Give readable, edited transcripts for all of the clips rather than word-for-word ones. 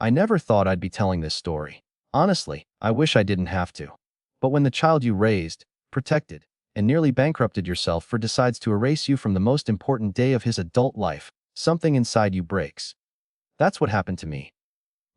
I never thought I'd be telling this story. Honestly, I wish I didn't have to. But when the child you raised, protected, and nearly bankrupted yourself for decides to erase you from the most important day of his adult life, something inside you breaks. That's what happened to me.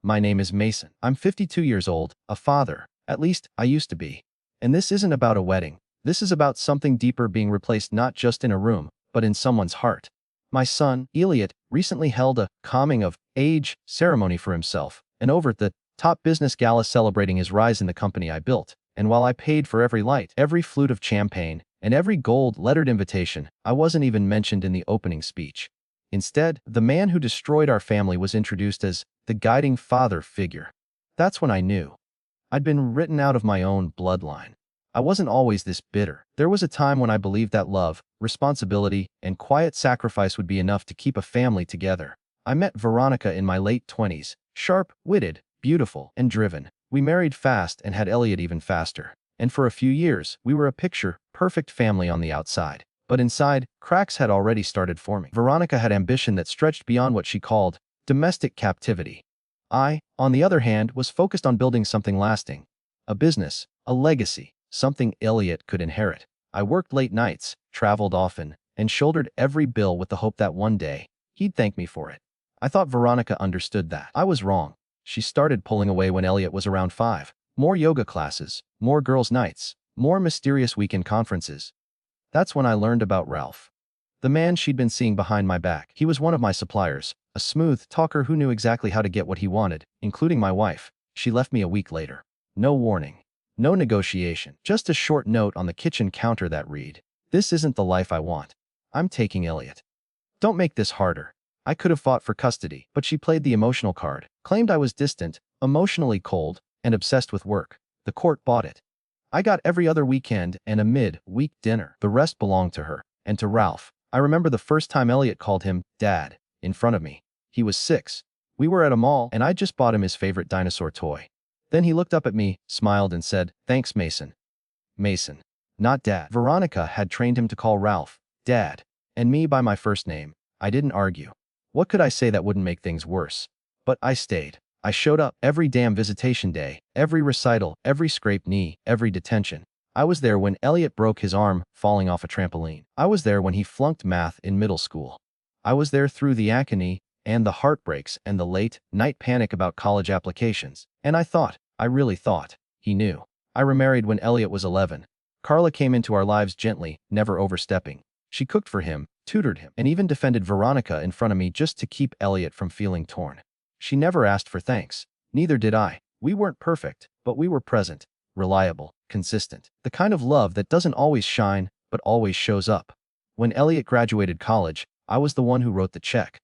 My name is Mason. I'm 52 years old, a father. At least, I used to be. And this isn't about a wedding. This is about something deeper being replaced not just in a room, but in someone's heart. My son, Eliot, recently held a coming-of-age ceremony for himself, and over at the top business gala celebrating his rise in the company I built. And while I paid for every light, every flute of champagne, and every gold-lettered invitation, I wasn't even mentioned in the opening speech. Instead, the man who destroyed our family was introduced as the guiding father figure. That's when I knew. I'd been written out of my own bloodline. I wasn't always this bitter. There was a time when I believed that love, responsibility, and quiet sacrifice would be enough to keep a family together. I met Veronica in my late 20s, sharp-witted, beautiful, and driven. We married fast and had Eliot even faster. And for a few years, we were a picture-perfect family on the outside. But inside, cracks had already started forming. Veronica had ambition that stretched beyond what she called domestic captivity. I, on the other hand, was focused on building something lasting. A business, a legacy, something Eliot could inherit. I worked late nights, traveled often, and shouldered every bill with the hope that one day, he'd thank me for it. I thought Veronica understood that. I was wrong. She started pulling away when Eliot was around 5. More yoga classes, more girls' nights, more mysterious weekend conferences. That's when I learned about Ralph. The man she'd been seeing behind my back. He was one of my suppliers, a smooth talker who knew exactly how to get what he wanted, including my wife. She left me a week later. No warning. No negotiation. Just a short note on the kitchen counter that read, "This isn't the life I want. I'm taking Eliot." Don't make this harder. I could have fought for custody, but she played the emotional card, claimed I was distant, emotionally cold, and obsessed with work. The court bought it. I got every other weekend and a mid-week dinner. The rest belonged to her, and to Ralph. I remember the first time Eliot called him Dad in front of me. He was 6. We were at a mall, and I'd just bought him his favorite dinosaur toy. Then he looked up at me, smiled, and said, "Thanks, Mason." Mason, not Dad. Veronica had trained him to call Ralph Dad, and me by my first name. I didn't argue. What could I say that wouldn't make things worse? But I stayed. I showed up every damn visitation day, every recital, every scraped knee, every detention. I was there when Eliot broke his arm falling off a trampoline. I was there when he flunked math in middle school. I was there through the agony and the heartbreaks and the late-night panic about college applications. And I really thought, he knew. I remarried when Eliot was 11. Carla came into our lives gently, never overstepping. She cooked for him, tutored him, and even defended Veronica in front of me just to keep Eliot from feeling torn. She never asked for thanks. Neither did I. We weren't perfect, but we were present, reliable, consistent. The kind of love that doesn't always shine, but always shows up. When Eliot graduated college, I was the one who wrote the check.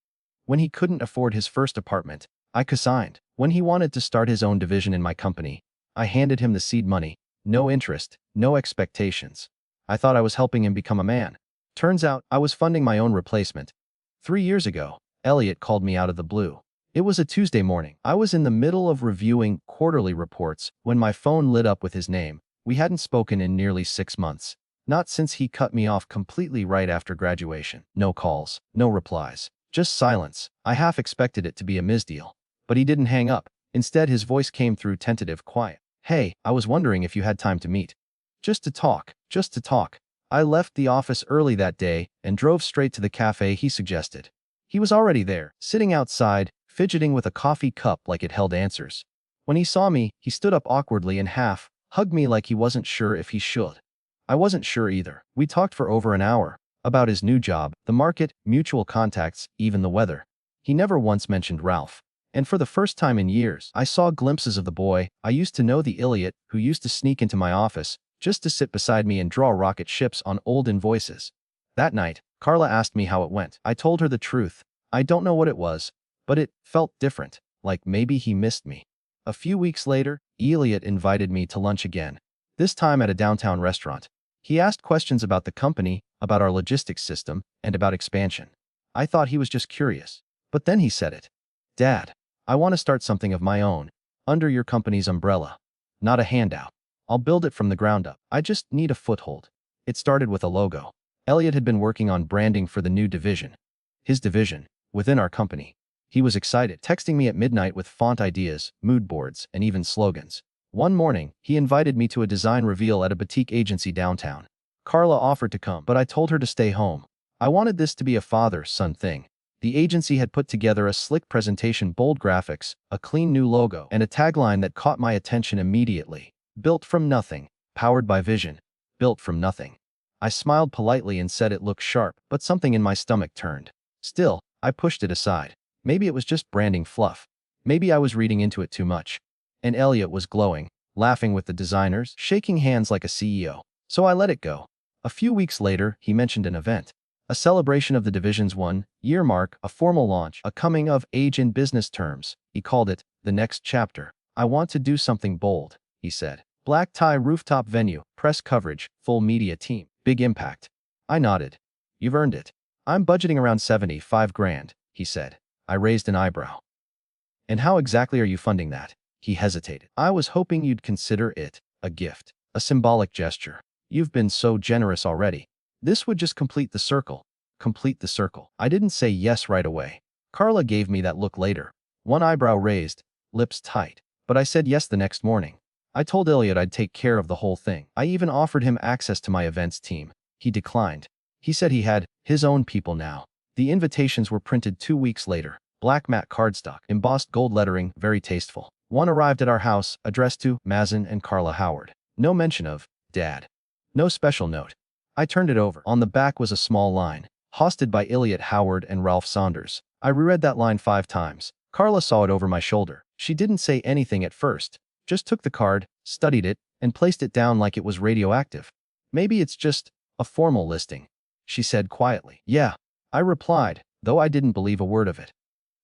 When he couldn't afford his first apartment, I co-signed. When he wanted to start his own division in my company, I handed him the seed money. No interest, no expectations. I thought I was helping him become a man. Turns out, I was funding my own replacement. 3 years ago, Eliot called me out of the blue. It was a Tuesday morning. I was in the middle of reviewing quarterly reports when my phone lit up with his name. We hadn't spoken in nearly 6 months. Not since he cut me off completely right after graduation. No calls, no replies, just silence. I half expected it to be a misdeal. But he didn't hang up. Instead, his voice came through tentative, quiet. "Hey, I was wondering if you had time to meet. Just to talk, just to talk." I left the office early that day and drove straight to the cafe he suggested. He was already there, sitting outside, fidgeting with a coffee cup like it held answers. When he saw me, he stood up awkwardly and hugged me like he wasn't sure if he should. I wasn't sure either. We talked for over an hour, about his new job, the market, mutual contacts, even the weather. He never once mentioned Ralph. And for the first time in years, I saw glimpses of the boy I used to know, the Eliot who used to sneak into my office just to sit beside me and draw rocket ships on old invoices. That night, Carla asked me how it went. I told her the truth. I don't know what it was, but it felt different, like maybe he missed me. A few weeks later, Eliot invited me to lunch again, this time at a downtown restaurant. He asked questions about the company, about our logistics system, and about expansion. I thought he was just curious. But then he said it. "Dad, I want to start something of my own, under your company's umbrella. Not a handout. I'll build it from the ground up. I just need a foothold." It started with a logo. Eliot had been working on branding for the new division. His division, within our company. He was excited, texting me at midnight with font ideas, mood boards, and even slogans. One morning, he invited me to a design reveal at a boutique agency downtown. Carla offered to come, but I told her to stay home. I wanted this to be a father-son thing. The agency had put together a slick presentation, bold graphics, a clean new logo, and a tagline that caught my attention immediately. Built from nothing, powered by vision. Built from nothing. I smiled politely and said it looked sharp, but something in my stomach turned. Still, I pushed it aside. Maybe it was just branding fluff. Maybe I was reading into it too much. And Eliot was glowing, laughing with the designers, shaking hands like a CEO. So I let it go. A few weeks later, he mentioned an event. A celebration of the division's 1-year mark, a formal launch, a coming of age in business terms. He called it the next chapter. I want to do something bold, he said. Black tie rooftop venue, press coverage, full media team, big impact. I nodded. You've earned it. I'm budgeting around 75 grand, he said. I raised an eyebrow. And how exactly are you funding that? He hesitated. I was hoping you'd consider it a gift, a symbolic gesture. You've been so generous already. This would just complete the circle. Complete the circle. I didn't say yes right away. Carla gave me that look later. One eyebrow raised, lips tight. But I said yes the next morning. I told Eliot I'd take care of the whole thing. I even offered him access to my events team. He declined. He said he had his own people now. The invitations were printed 2 weeks later. Black matte cardstock, embossed gold lettering, very tasteful. One arrived at our house, addressed to Mazen and Carla Howard. No mention of Dad. No special note. I turned it over. On the back was a small line. Hosted by Eliot Howard and Ralph Saunders. I reread that line 5 times. Carla saw it over my shoulder. She didn't say anything at first. Just took the card, studied it, and placed it down like it was radioactive. Maybe it's just a formal listing, she said quietly. Yeah, I replied, though I didn't believe a word of it.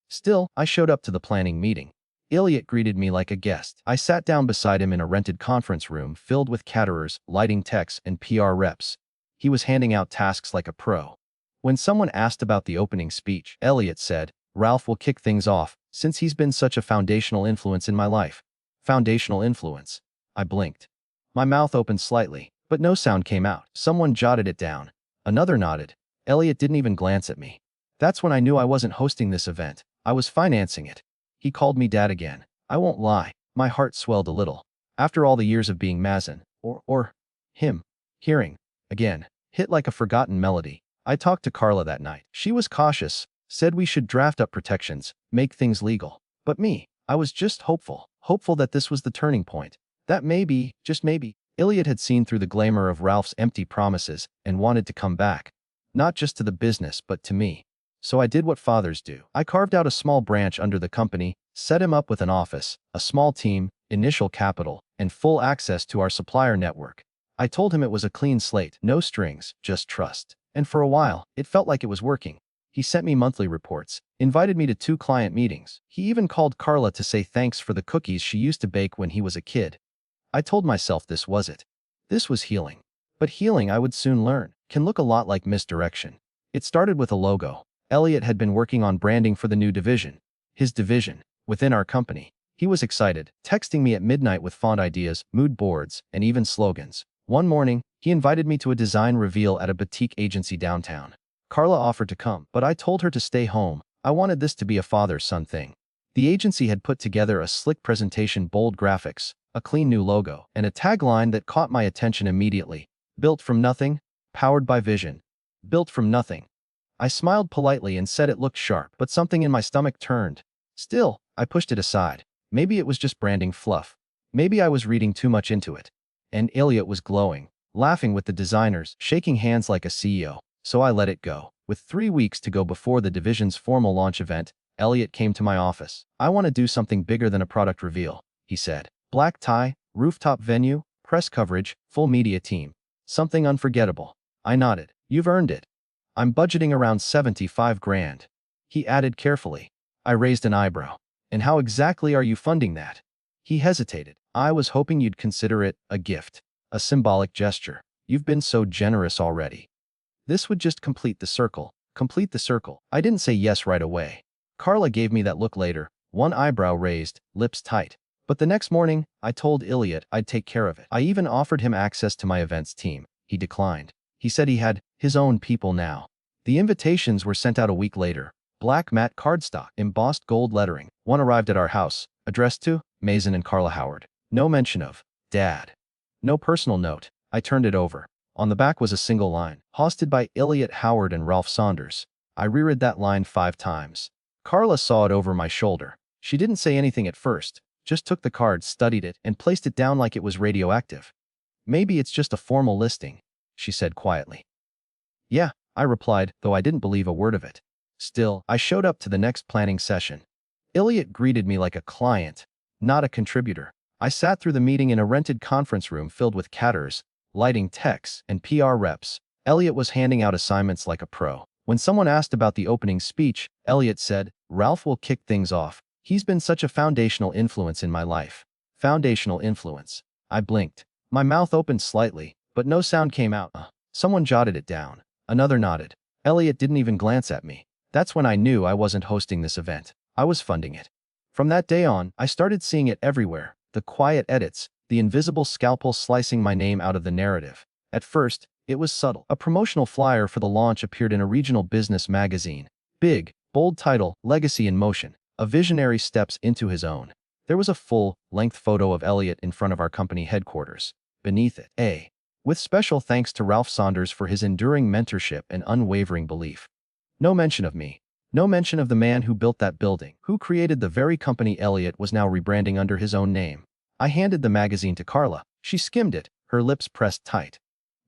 Still, I showed up to the planning meeting. Eliot greeted me like a guest. I sat down beside him in a rented conference room filled with caterers, lighting techs, and PR reps. He was handing out tasks like a pro. When someone asked about the opening speech, Eliot said, Ralph will kick things off, since he's been such a foundational influence in my life. Foundational influence. I blinked. My mouth opened slightly, but no sound came out. Someone jotted it down. Another nodded. Eliot didn't even glance at me. That's when I knew I wasn't hosting this event. I was financing it. He called me Dad again. I won't lie. My heart swelled a little. After all the years of being Mazen, or him, hearing, again, hit like a forgotten melody. I talked to Carla that night. She was cautious, said we should draft up protections, make things legal. But me, I was just hopeful that this was the turning point. That maybe, just maybe, Eliot had seen through the glamour of Ralph's empty promises and wanted to come back. Not just to the business, but to me. So I did what fathers do. I carved out a small branch under the company, set him up with an office, a small team, initial capital, and full access to our supplier network. I told him it was a clean slate, no strings, just trust. And for a while, it felt like it was working. He sent me monthly reports, invited me to 2 client meetings. He even called Carla to say thanks for the cookies she used to bake when he was a kid. I told myself this was it. This was healing. But healing, I would soon learn, can look a lot like misdirection. It started with a logo. Eliot had been working on branding for the new division. His division, within our company. He was excited, texting me at midnight with font ideas, mood boards, and even slogans. One morning, he invited me to a design reveal at a boutique agency downtown. Carla offered to come, but I told her to stay home. I wanted this to be a father-son thing. The agency had put together a slick presentation, bold graphics, a clean new logo, and a tagline that caught my attention immediately. Built from nothing, powered by vision. Built from nothing. I smiled politely and said it looked sharp, but something in my stomach turned. Still, I pushed it aside. Maybe it was just branding fluff. Maybe I was reading too much into it. And Eliot was glowing, laughing with the designers, shaking hands like a CEO. So I let it go. With 3 weeks to go before the division's formal launch event, Eliot came to my office. I want to do something bigger than a product reveal, he said. Black tie, rooftop venue, press coverage, full media team. Something unforgettable. I nodded. You've earned it. I'm budgeting around 75 grand. He added carefully. I raised an eyebrow. And how exactly are you funding that? He hesitated. I was hoping you'd consider it a gift, a symbolic gesture. You've been so generous already. This would just complete the circle. Complete the circle. I didn't say yes right away. Carla gave me that look later, one eyebrow raised, lips tight. But the next morning, I told Eliot I'd take care of it. I even offered him access to my events team. He declined. He said he had his own people now. The invitations were sent out a week later. Black matte cardstock, embossed gold lettering. One arrived at our house, addressed to Mason and Carla Howard. No mention of Dad. No personal note. I turned it over. On the back was a single line, hosted by Eliot Howard and Ralph Saunders. I reread that line 5 times. Carla saw it over my shoulder. She didn't say anything at first, just took the card, studied it, and placed it down like it was radioactive. Maybe it's just a formal listing, she said quietly. Yeah, I replied, though I didn't believe a word of it. Still, I showed up to the next planning session. Eliot greeted me like a client, not a contributor. I sat through the meeting in a rented conference room filled with caterers, lighting techs, and PR reps. Eliot was handing out assignments like a pro. When someone asked about the opening speech, Eliot said, "Ralph will kick things off. He's been such a foundational influence in my life." Foundational influence. I blinked. My mouth opened slightly, but no sound came out. Someone jotted it down. Another nodded. Eliot didn't even glance at me. That's when I knew I wasn't hosting this event. I was funding it. From that day on, I started seeing it everywhere. The quiet edits, the invisible scalpel slicing my name out of the narrative. At first, it was subtle. A promotional flyer for the launch appeared in a regional business magazine. Big, bold title, Legacy in Motion. A visionary steps into his own. There was a full-length photo of Eliot in front of our company headquarters. Beneath it, with special thanks to Ralph Saunders for his enduring mentorship and unwavering belief. No mention of me. No mention of the man who built that building, who created the very company Eliot was now rebranding under his own name. I handed the magazine to Carla. She skimmed it, her lips pressed tight.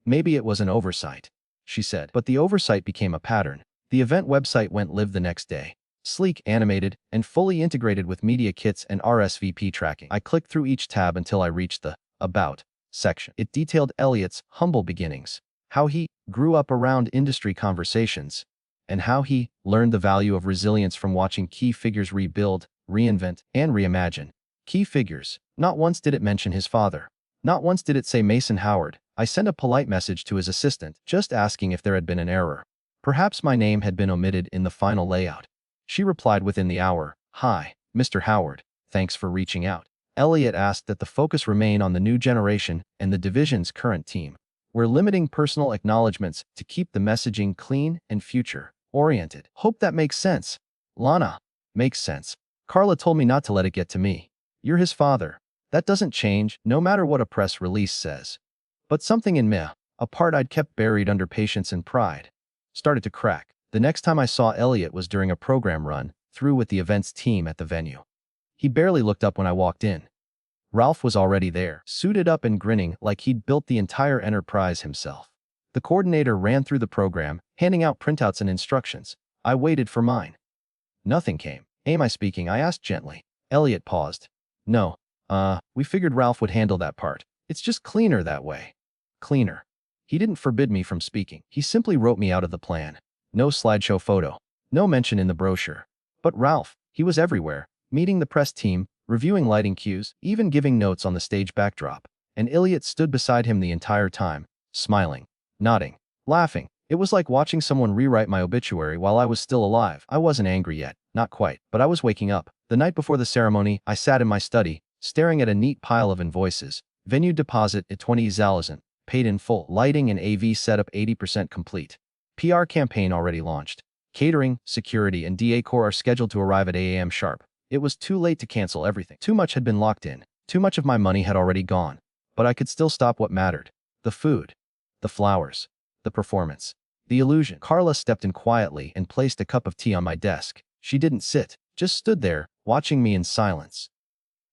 "Maybe it was an oversight," she said. But the oversight became a pattern. The event website went live the next day. Sleek, animated, and fully integrated with media kits and RSVP tracking. I clicked through each tab until I reached the About section. It detailed Eliot's humble beginnings, how he grew up around industry conversations, and how he learned the value of resilience from watching key figures rebuild, reinvent, and reimagine. Key figures. Not once did it mention his father. Not once did it say Mason Howard. I sent a polite message to his assistant, just asking if there had been an error. Perhaps my name had been omitted in the final layout. She replied within the hour, "Hi, Mr. Howard. Thanks for reaching out." Eliot asked that the focus remain on the new generation and the division's current team. "We're limiting personal acknowledgments to keep the messaging clean and future-oriented." Hope that makes sense. Lana. Makes sense. Carla told me not to let it get to me. You're his father. That doesn't change, no matter what a press release says. But something in me, a part I'd kept buried under patience and pride, started to crack. The next time I saw Eliot was during a program run through with the events team at the venue. He barely looked up when I walked in. Ralph was already there, suited up and grinning like he'd built the entire enterprise himself. The coordinator ran through the program, handing out printouts and instructions. I waited for mine. Nothing came. "Am I speaking?" I asked gently. Eliot paused. "No. We figured Ralph would handle that part. It's just cleaner that way." Cleaner. He didn't forbid me from speaking. He simply wrote me out of the plan. No slideshow photo. No mention in the brochure. But Ralph, he was everywhere, meeting the press team, reviewing lighting cues, even giving notes on the stage backdrop. And Eliot stood beside him the entire time, smiling, nodding, laughing. It was like watching someone rewrite my obituary while I was still alive. I wasn't angry yet, not quite, but I was waking up. The night before the ceremony, I sat in my study, staring at a neat pile of invoices. Venue deposit at 20,000, paid in full. Lighting and AV setup 80% complete. PR campaign already launched. Catering, security, and DA core are scheduled to arrive at 8 a.m. sharp. It was too late to cancel everything. Too much had been locked in. Too much of my money had already gone. But I could still stop what mattered. The food. The flowers. The performance. The illusion. Carla stepped in quietly and placed a cup of tea on my desk. She didn't sit, just stood there, watching me in silence.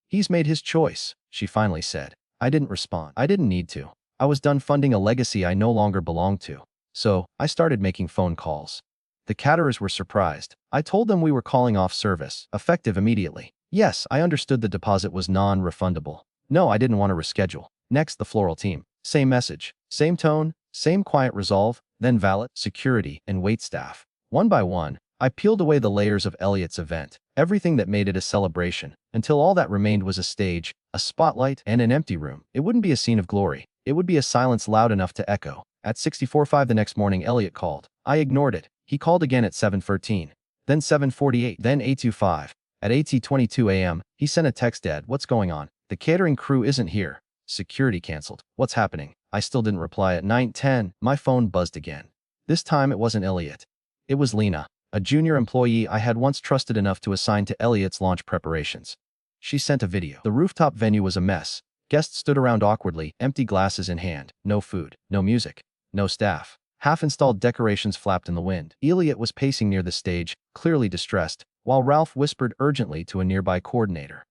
"He's made his choice," she finally said. I didn't respond. I didn't need to. I was done funding a legacy I no longer belonged to. So, I started making phone calls. The caterers were surprised. I told them we were calling off service, effective immediately. Yes, I understood the deposit was non-refundable. No, I didn't want to reschedule. Next, the floral team. Same message, same tone, same quiet resolve, then valet, security, and waitstaff. One by one, I peeled away the layers of Eliot's event, everything that made it a celebration, until all that remained was a stage, a spotlight, and an empty room. It wouldn't be a scene of glory. It would be a silence loud enough to echo. At 64:05 the next morning, Eliot called. I ignored it. He called again at 7:13, then 7:48, then 8:25. At 8:22 a.m., he sent a text. "Dad, what's going on? The catering crew isn't here. Security canceled. What's happening?" I still didn't reply. At 9:10, my phone buzzed again. This time it wasn't Eliot. It was Lena. a junior employee I had once trusted enough to assign to Eliot's launch preparations. She sent a video. The rooftop venue was a mess. Guests stood around awkwardly, empty glasses in hand. No food, no music, no staff. Half-installed decorations flapped in the wind. Eliot was pacing near the stage, clearly distressed, while Ralph whispered urgently to a nearby coordinator.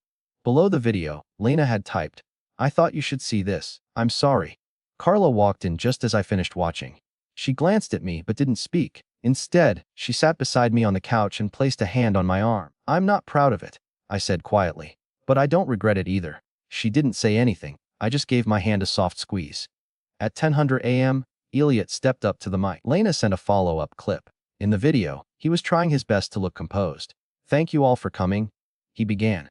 Below the video, Lena had typed, "I thought you should see this. I'm sorry." Carla walked in just as I finished watching. She glanced at me but didn't speak. Instead, she sat beside me on the couch and placed a hand on my arm. "I'm not proud of it," I said quietly. "But I don't regret it either." She didn't say anything. I just gave my hand a soft squeeze. At 10:00 a.m., Eliot stepped up to the mic. Lena sent a follow-up clip. In the video, he was trying his best to look composed. "Thank you all for coming," he began.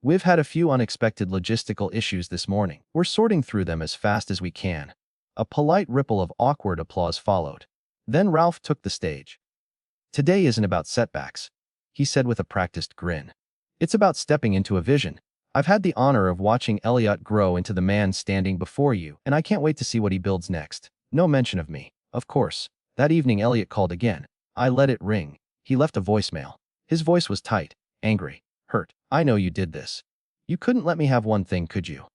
"We've had a few unexpected logistical issues this morning. We're sorting through them as fast as we can." A polite ripple of awkward applause followed. Then Ralph took the stage. "Today isn't about setbacks," he said with a practiced grin. "It's about stepping into a vision. I've had the honor of watching Eliot grow into the man standing before you, and I can't wait to see what he builds next." No mention of me, of course. That evening Eliot called again. I let it ring. He left a voicemail. His voice was tight, angry, hurt. "I know you did this. You couldn't let me have one thing, could you?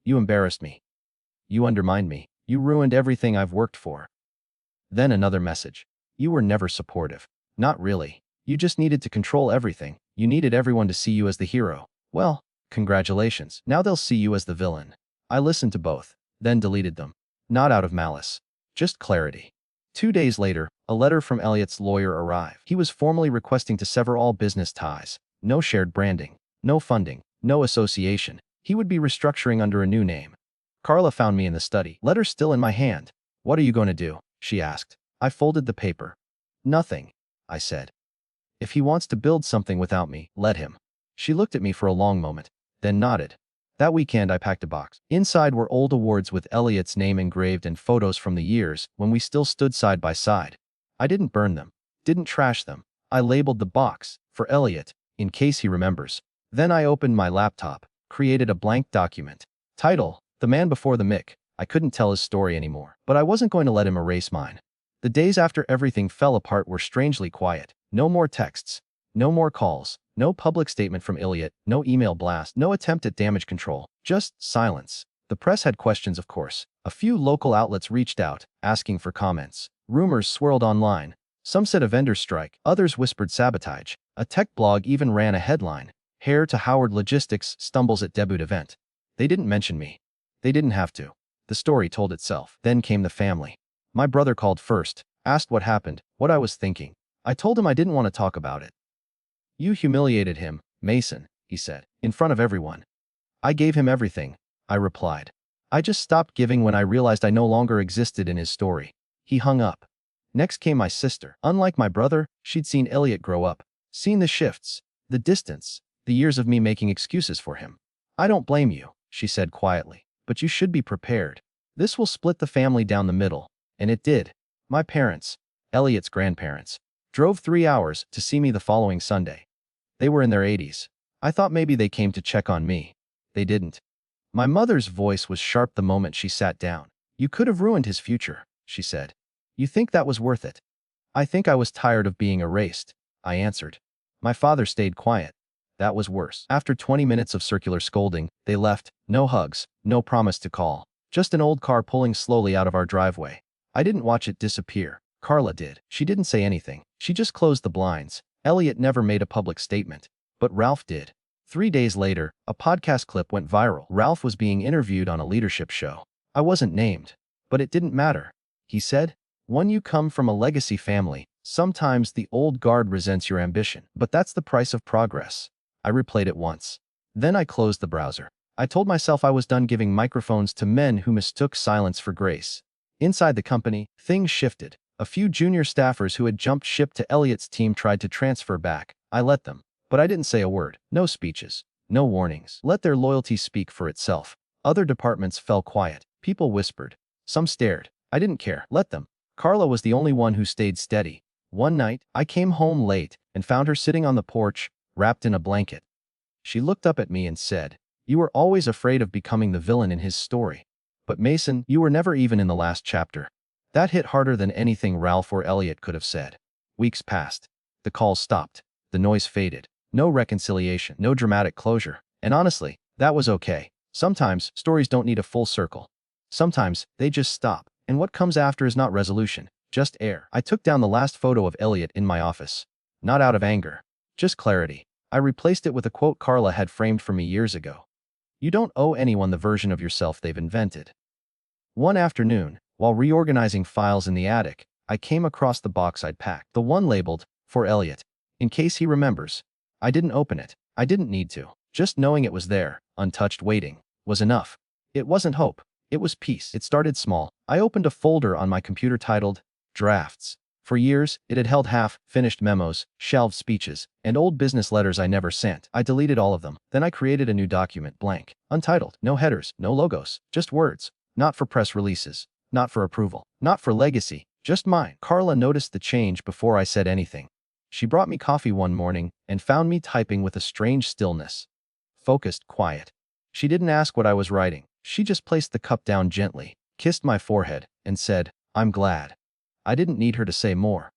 You embarrassed me. You undermined me. You ruined everything I've worked for." Then another message. "You were never supportive." "Not really. You just needed to control everything. You needed everyone to see you as the hero. Well, congratulations. Now they'll see you as the villain." I listened to both, then deleted them. Not out of malice. Just clarity. 2 days later, a letter from Eliot's lawyer arrived. He was formally requesting to sever all business ties. No shared branding. No funding. No association. He would be restructuring under a new name. Carla found me in the study. Letter still in my hand. "What are you going to do?" she asked. I folded the paper. "Nothing," I said. "If he wants to build something without me, let him." She looked at me for a long moment, then nodded. That weekend I packed a box. Inside were old awards with Eliot's name engraved and photos from the years when we still stood side by side. I didn't burn them, didn't trash them. I labeled the box, for Eliot, in case he remembers. Then I opened my laptop, created a blank document. Title, "The Man Before the Mic." I couldn't tell his story anymore, but I wasn't going to let him erase mine. The days after everything fell apart were strangely quiet. No more texts, no more calls. No public statement from Eliot, no email blast, no attempt at damage control, just silence. The press had questions, of course. A few local outlets reached out, asking for comments. Rumors swirled online. Some said a vendor strike, others whispered sabotage. A tech blog even ran a headline, "Heir to Howard Logistics Stumbles at Debut Event." They didn't mention me. They didn't have to. The story told itself. Then came the family. My brother called first, asked what happened, what I was thinking. I told him I didn't want to talk about it. "You humiliated him, Mason," he said, "in front of everyone." "I gave him everything," I replied. "I just stopped giving when I realized I no longer existed in his story." He hung up. Next came my sister. Unlike my brother, she'd seen Eliot grow up, seen the shifts, the distance, the years of me making excuses for him. "I don't blame you," she said quietly, "but you should be prepared. This will split the family down the middle." And it did. My parents, Eliot's grandparents, drove 3 hours to see me the following Sunday. They were in their 80s. I thought maybe they came to check on me. They didn't. My mother's voice was sharp the moment she sat down. "You could have ruined his future," she said. "You think that was worth it?" "I think I was tired of being erased," I answered. My father stayed quiet. That was worse. After 20 minutes of circular scolding, they left. No hugs, no promise to call. Just an old car pulling slowly out of our driveway. I didn't watch it disappear. Carla did. She didn't say anything. She just closed the blinds. Eliot never made a public statement. But Ralph did. 3 days later, a podcast clip went viral. Ralph was being interviewed on a leadership show. I wasn't named. But it didn't matter. He said, "When you come from a legacy family, sometimes the old guard resents your ambition. But that's the price of progress." I replayed it once. Then I closed the browser. I told myself I was done giving microphones to men who mistook silence for grace. Inside the company, things shifted. A few junior staffers who had jumped ship to Eliot's team tried to transfer back. I let them. But I didn't say a word. No speeches. No warnings. Let their loyalty speak for itself. Other departments fell quiet. People whispered. Some stared. I didn't care. Let them. Carla was the only one who stayed steady. One night, I came home late and found her sitting on the porch, wrapped in a blanket. She looked up at me and said, "You were always afraid of becoming the villain in his story. But Mason, you were never even in the last chapter." That hit harder than anything Ralph or Eliot could have said. Weeks passed. The calls stopped. The noise faded. No reconciliation, no dramatic closure. And honestly, that was okay. Sometimes stories don't need a full circle. Sometimes they just stop. And what comes after is not resolution, just air. I took down the last photo of Eliot in my office. Not out of anger. Just clarity. I replaced it with a quote Carla had framed for me years ago. You don't owe anyone the version of yourself they've invented. One afternoon, while reorganizing files in the attic, I came across the box I'd packed, the one labeled, for Eliot. In case he remembers. I didn't open it. I didn't need to. Just knowing it was there, untouched waiting, was enough. It wasn't hope. It was peace. It started small. I opened a folder on my computer titled, Drafts. For years, it had held half-finished memos, shelved speeches, and old business letters I never sent. I deleted all of them. Then I created a new document, blank, untitled, no headers, no logos, just words. Not for press releases. Not for approval. Not for legacy. Just mine. Carla noticed the change before I said anything. She brought me coffee one morning and found me typing with a strange stillness. Focused, quiet. She didn't ask what I was writing. She just placed the cup down gently, kissed my forehead, and said, I'm glad. I didn't need her to say more.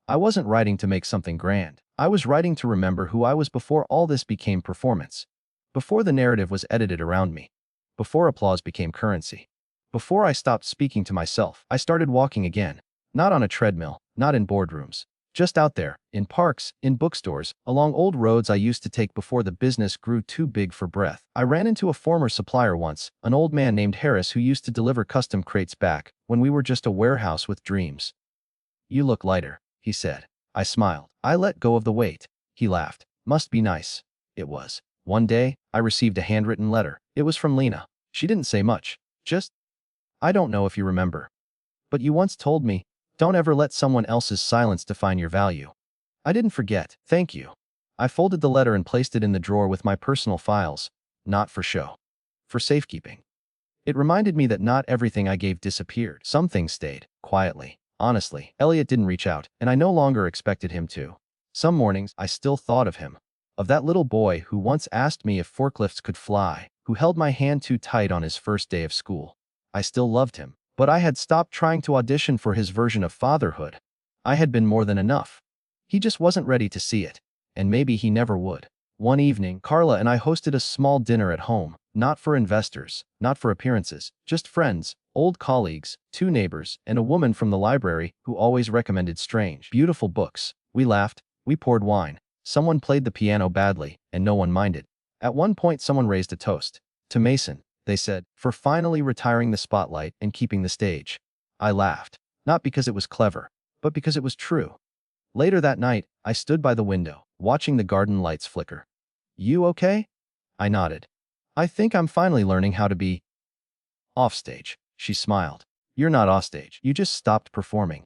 I wasn't writing to make something grand. I was writing to remember who I was before all this became performance. Before the narrative was edited around me. Before applause became currency. Before I stopped speaking to myself, I started walking again. Not on a treadmill, not in boardrooms. Just out there, in parks, in bookstores, along old roads I used to take before the business grew too big for breath. I ran into a former supplier once, an old man named Harris who used to deliver custom crates back when we were just a warehouse with dreams. You look lighter, he said. I smiled. I let go of the weight. He laughed. Must be nice. It was. One day, I received a handwritten letter. It was from Lena. She didn't say much. Just, I don't know if you remember. But you once told me, don't ever let someone else's silence define your value. I didn't forget. Thank you. I folded the letter and placed it in the drawer with my personal files. Not for show. For safekeeping. It reminded me that not everything I gave disappeared. Some things stayed, quietly. Honestly, Eliot didn't reach out, and I no longer expected him to. Some mornings, I still thought of him. Of that little boy who once asked me if forklifts could fly, who held my hand too tight on his first day of school. I still loved him. But I had stopped trying to audition for his version of fatherhood. I had been more than enough. He just wasn't ready to see it. And maybe he never would. One evening, Carla and I hosted a small dinner at home. Not for investors, not for appearances, just friends, old colleagues, 2 neighbors, and a woman from the library who always recommended strange, beautiful books. We laughed. We poured wine. Someone played the piano badly, and no one minded. At one point, someone raised a toast. To Mason. They said, for finally retiring the spotlight and keeping the stage. I laughed. Not because it was clever, but because it was true. Later that night, I stood by the window, watching the garden lights flicker. You okay? I nodded. I think I'm finally learning how to be offstage. She smiled. You're not offstage. You just stopped performing.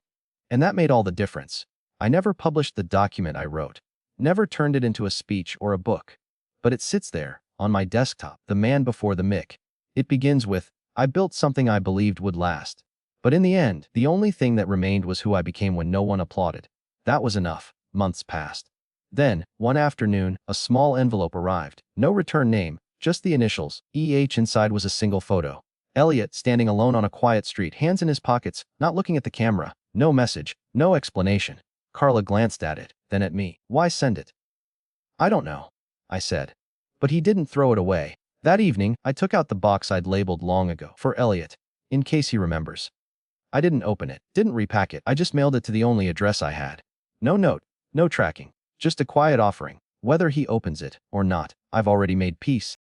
And that made all the difference. I never published the document I wrote. Never turned it into a speech or a book. But it sits there, on my desktop, the man before the mic. It begins with, I built something I believed would last. But in the end, the only thing that remained was who I became when no one applauded. That was enough. Months passed. Then, one afternoon, a small envelope arrived. No return name, just the initials. EH inside was a single photo. Eliot standing alone on a quiet street, hands in his pockets, not looking at the camera. No message, no explanation. Carla glanced at it, then at me. Why send it? I don't know, I said. But he didn't throw it away. That evening, I took out the box I'd labeled long ago, for Eliot, in case he remembers. I didn't open it, didn't repack it, I just mailed it to the only address I had. No note, no tracking, just a quiet offering. Whether he opens it or not, I've already made peace.